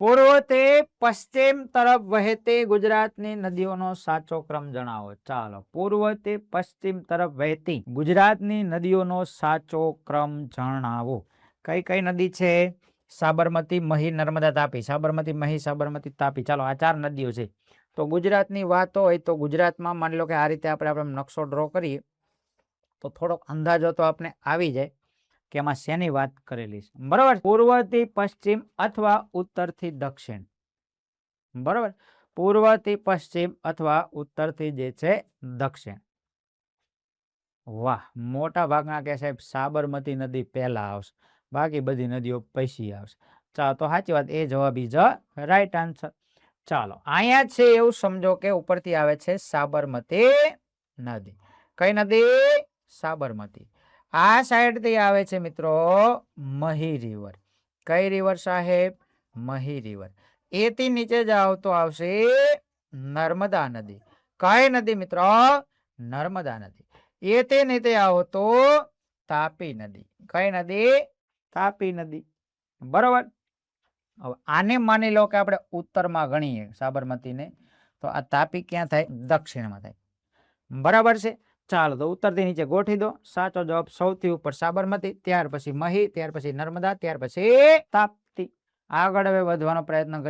પૂર્વથી પશ્ચિમ તરફ વહેતી ગુજરાતની નદીઓનો સાચો ક્રમ જણાવો. ચાલો, પૂર્વથી પશ્ચિમ તરફ વહેતી ગુજરાતની નદીઓનો સાચો ક્રમ જણાવો. કઈ કઈ નદી છે? સાબરમતી, મહી, નર્મદા, તાપી. સાબરમતી, મહી, સાબરમતી, તાપી. ચાલો, આ 4 નદીઓ છે. તો ગુજરાતની વાત હોય તો ગુજરાતમાં માની લો કે આ રીતે આપણે નકશો ડ્રો કરીએ તો થોડોક અંદાજો તો આપણે આવી જાય કે એમાં શેની વાત કરેલી છે. બરાબર, પૂર્વથી પશ્ચિમ અથવા ઉત્તરથી દક્ષિણ. બરાબર, પૂર્વથી પશ્ચિમ અથવા ઉત્તરથી જે છે દક્ષિણ. વાહ, મોટા ભાગના કે સાહેબ સાબરમતી નદી પહેલા આવશે, બાકી બધી નદીઓ પછી આવશે. ચાલો, તો સાચી વાત, એ જવાબ ઇઝ રાઈટ આન્સર. ચાલો, અહીંયા છે એવું સમજો કે ઉપરથી આવે છે સાબરમતી નદી. કઈ નદી? સાબરમતી. આ સાઈડ થી આવે છે મિત્રો મહી રિવર. કઈ રિવર સાહેબ? મહી રિવર. એથી નીચે જાવ તો આવશે નર્મદા નદી. કઈ નદી મિત્રો? નર્મદા નદી. એથી નીચે આવો તો તાપી નદી. કઈ નદી? તાપી નદી. બરોબર. હવે આને માની લો કે આપણે ઉત્તરમાં ગણીએ સાબરમતીને, તો આ તાપી ક્યાં થાય? દક્ષિણમાં થાય. બરાબર છે. ચાલો, તો ઉત્તરથી નીચે ગોઠવી દો. સાચો જવાબ સૌથી ઉપર સાબરમતી, ત્યાર પછી મહી, ત્યાર પછી નર્મદા, ત્યાર પછી તાપ્તી. આગળ હવે વધવાનો પ્રયત્ન કરીએ.